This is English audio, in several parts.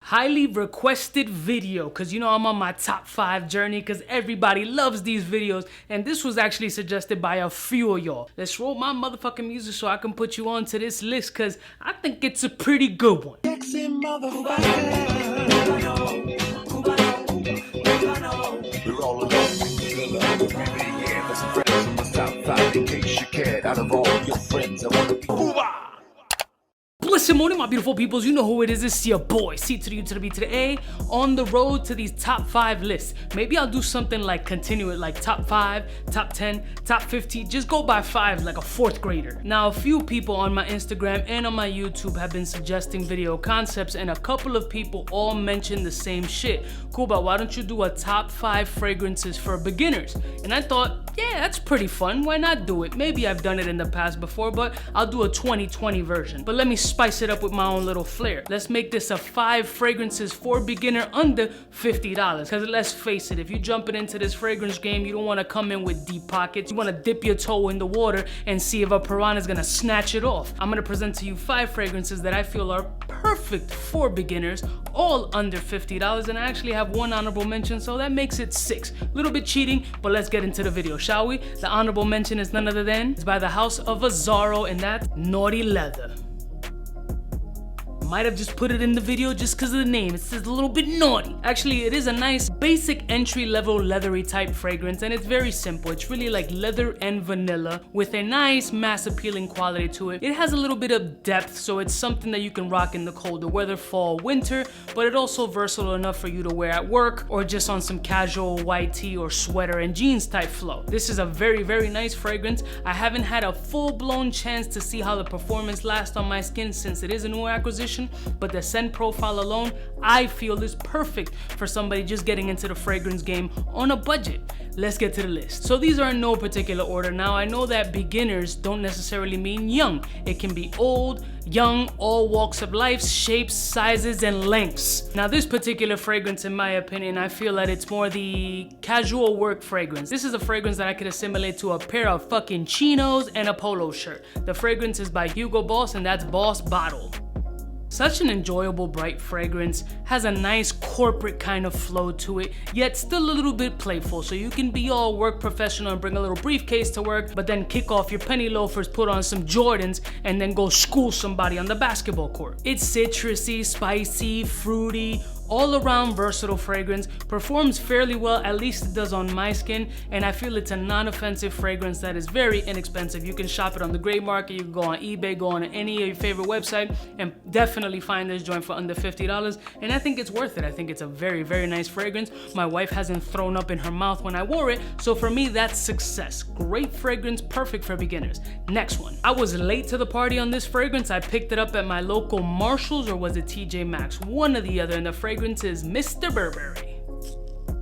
highly requested video, because you know I'm on my top 5 journey because everybody loves these videos, and this was actually suggested by a few of y'all. Let's roll my motherfucking music so I can put you onto this list because I think it's a pretty good one. Listen, morning, my beautiful peoples. You know who it is. It's your boy, C to the U to the B to the A, on the road to these top 5 lists. Maybe I'll do something like continue it, like top 5, top 10, top 50. Just go by 5 like a 4th grader. Now, a few people on my Instagram and on my YouTube have been suggesting video concepts, and a couple of people all mentioned the same shit. Kuba, why don't you do a top 5 fragrances for beginners? And I thought, yeah, that's pretty fun. Why not do it? Maybe I've done it in the past before, but I'll do a 2020 version. But let me spice it up with my own little flair. Let's make this a 5 fragrances for beginner under $50. Because let's face it, if you're jumping into this fragrance game, you don't want to come in with deep pockets. You want to dip your toe in the water and see if a piranha is going to snatch it off. I'm going to present to you 5 fragrances that I feel are perfect for beginners, all under $50, and I actually have 1 honorable mention, so that makes it 6. A little bit cheating, but let's get into the video, shall we? The honorable mention is none other than, it's by the House of Azzaro, and that's Naughty Leather. Might have just put it in the video just because of the name. It says a little bit naughty. Actually, it is a nice basic entry-level leathery type fragrance, and it's very simple. It's really like leather and vanilla with a nice mass appealing quality to it. It has a little bit of depth, so it's something that you can rock in the colder weather, fall, winter, but it's also versatile enough for you to wear at work or just on some casual white tee or sweater and jeans type flow. This is a very, very nice fragrance. I haven't had a full-blown chance to see how the performance lasts on my skin since it is a new acquisition, but the scent profile alone, I feel is perfect for somebody just getting into the fragrance game on a budget. Let's get to the list. So these are in no particular order. Now, I know that beginners don't necessarily mean young. It can be old, young, all walks of life, shapes, sizes, and lengths. Now, this particular fragrance, in my opinion, I feel that it's more the casual work fragrance. This is a fragrance that I could assimilate to a pair of fucking chinos and a polo shirt. The fragrance is by Hugo Boss, and that's Boss Bottle. Such an enjoyable, bright fragrance, has a nice corporate kind of flow to it, yet still a little bit playful, so you can be all work professional and bring a little briefcase to work, but then kick off your penny loafers, put on some Jordans, and then go school somebody on the basketball court. It's citrusy, spicy, fruity, all-around versatile fragrance, performs fairly well, at least it does on my skin, and I feel it's a non-offensive fragrance that is very inexpensive. You can shop it on the gray market, you can go on eBay, go on any of your favorite website, and definitely find this joint for under $50, and I think it's worth it. I think it's a very, very nice fragrance. My wife hasn't thrown up in her mouth when I wore it, so for me, that's success. Great fragrance, perfect for beginners. Next one. I was late to the party on this fragrance. I picked it up at my local Marshalls, or was it TJ Maxx? One or the other, and the fragrance is Mr. Burberry.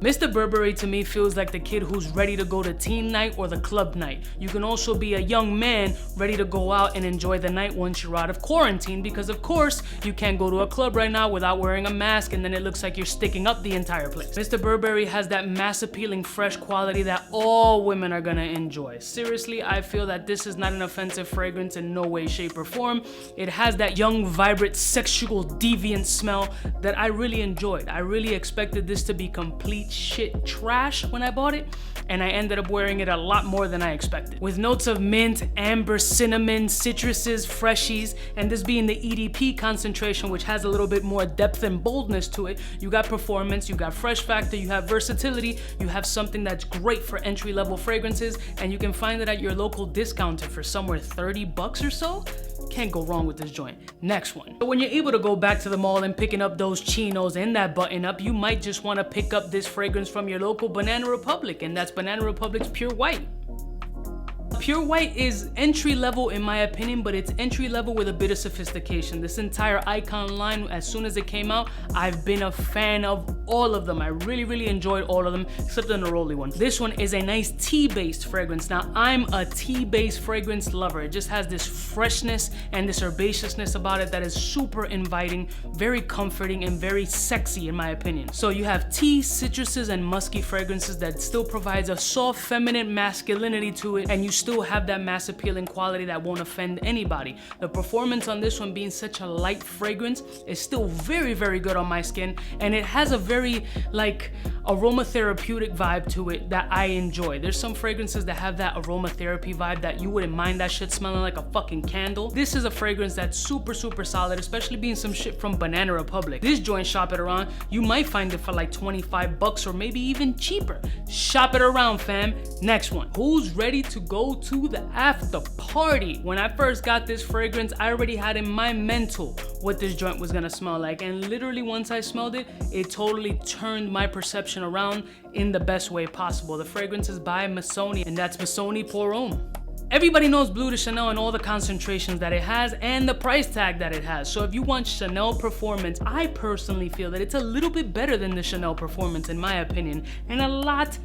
Mr. Burberry to me feels like the kid who's ready to go to teen night or the club night. You can also be a young man ready to go out and enjoy the night once you're out of quarantine, because of course you can't go to a club right now without wearing a mask, and then it looks like you're sticking up the entire place. Mr. Burberry has that mass appealing fresh quality that all women are gonna enjoy. Seriously, I feel that this is not an offensive fragrance in no way, shape, or form. It has that young, vibrant, sexual, deviant smell that I really enjoyed. I really expected this to be complete shit trash when I bought it, and I ended up wearing it a lot more than I expected. With notes of mint, amber, cinnamon, citruses, freshies, and this being the EDP concentration, which has a little bit more depth and boldness to it, you got performance, you got fresh factor, you have versatility, you have something that's great for entry-level fragrances, and you can find it at your local discounter for somewhere $30 or so. Can't go wrong with this joint. Next one. But when you're able to go back to the mall and picking up those chinos and that button up, you might just want to pick up this fragrance from your local Banana Republic, and that's Banana Republic's Pure White. Pure White is entry level in my opinion, but it's entry level with a bit of sophistication. This entire Icon line, as soon as it came out, I've been a fan of all of them. I really, really enjoyed all of them, except the Neroli one. This one is a nice tea-based fragrance. Now, I'm a tea-based fragrance lover. It just has this freshness and this herbaceousness about it that is super inviting, very comforting, and very sexy in my opinion. So you have tea, citruses, and musky fragrances that still provides a soft feminine masculinity to it, and you still still have that mass appealing quality that won't offend anybody. The performance on this one, being such a light fragrance, is still very, very good on my skin, and it has a very like aromatherapeutic vibe to it that I enjoy. There's some fragrances that have that aromatherapy vibe that you wouldn't mind that shit smelling like a fucking candle. This is a fragrance that's super, super solid, especially being some shit from Banana Republic. This joint, shop it around, you might find it for like 25 bucks or maybe even cheaper. Shop it around, fam. Next one. Who's ready to go to the after party? When I first got this fragrance, I already had in my mental what this joint was gonna smell like, and literally once I smelled it, it totally turned my perception around in the best way possible. The fragrance is by Missoni, and that's Missoni Pour Homme. Everybody knows Bleu de Chanel and all the concentrations that it has and the price tag that it has. So if you want Chanel performance, I personally feel that it's a little bit better than the Chanel performance in my opinion, and a lot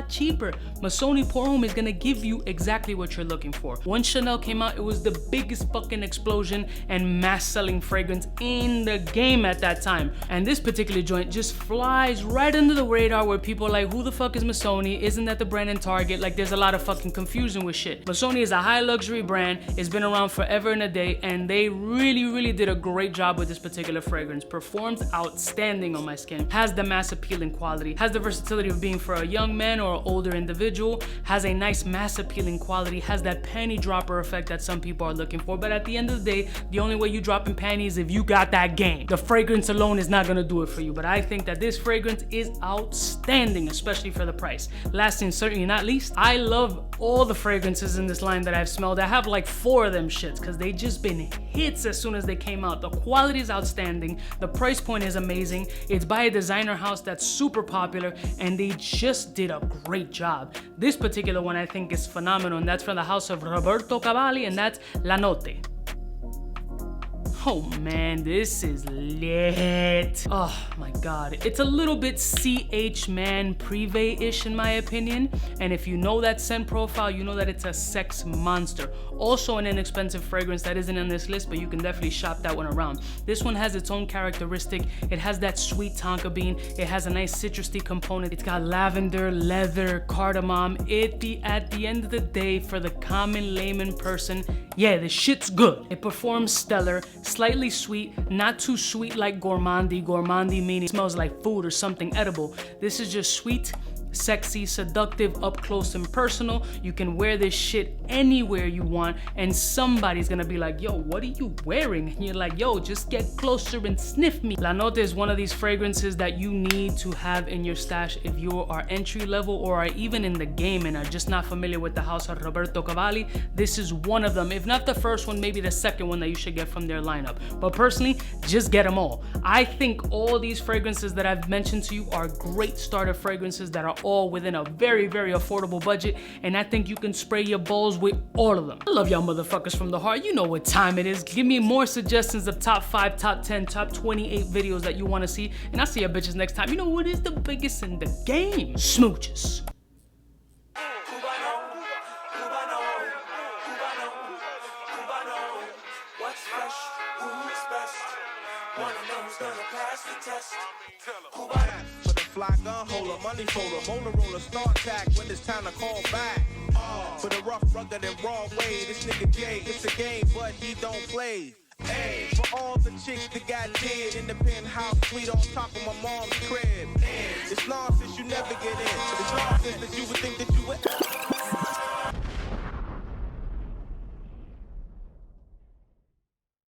cheaper. Missoni Pour Homme is gonna give you exactly what you're looking for. When Chanel came out, it was the biggest fucking explosion and mass selling fragrance in the game at that time. And this particular joint just flies right under the radar where people are like, who the fuck is Missoni? Isn't that the brand in Target? Like, there's a lot of fucking confusion with shit. Missoni is a high luxury brand. It's been around forever and a day, and they really did a great job with this particular fragrance. Performs outstanding on my skin, has the mass appealing quality, has the versatility of being for a young man or an older individual, has a nice mass appealing quality, has that panty dropper effect that some people are looking for. But at the end of the day, the only way you drop in panties is if you got that game. The fragrance alone is not gonna do it for you, but I think that this fragrance is outstanding, especially for the price. Last and certainly not least, I love all the fragrances in this line that I've smelled. I have like 4 of them shits because they just been hits as soon as they came out. The quality is outstanding, the price point is amazing, it's by a designer house that's super popular, and they just did a great job. This particular one I think is phenomenal, and that's from the house of Roberto Cavalli, and that's La Notte. Oh man, this is lit. Oh my god. It's a little bit CH Man Privé-ish in my opinion. And if you know that scent profile, you know that it's a sex monster. Also an inexpensive fragrance that isn't on this list, but you can definitely shop that one around. This one has its own characteristic. It has that sweet tonka bean. It has a nice citrusy component. It's got lavender, leather, cardamom. At the end of the day, for the common layman person, yeah, the shit's good. It performs stellar, slightly sweet, not too sweet like gourmandy. Gourmandy meaning it smells like food or something edible. This is just sweet, sexy, seductive, up close and personal. You can wear this shit anywhere you want, and somebody's gonna be like, yo, what are you wearing? And you're like, yo, just get closer and sniff me. La Notte is one of these fragrances that you need to have in your stash if you are entry level or are even in the game and are just not familiar with the house of Roberto Cavalli. This is one of them. If not the first one, maybe the second one that you should get from their lineup. But personally, just get them all. I think all these fragrances that I've mentioned to you are great starter fragrances that are all within a very affordable budget, and I think you can spray your balls with all of them. I love y'all motherfuckers from the heart. You know what time it is. Give me more suggestions of top 5, top 10, top 28 videos that you want to see, and I'll see ya bitches next time. You know what is the biggest in the game? Smooches. What's fresh? Who's best? Wanna know who's gonna pass the test? For the fly gun holder, money folder, Motorola start tag when it's time to call back. For the rough, rugged, and raw way, this nigga Jay, it's a game, but he don't play. Hey, for all the chicks that got dead in the penthouse suite on top of my mom's crib. It's nonsense you never get in. It's nonsense that you would think that you would.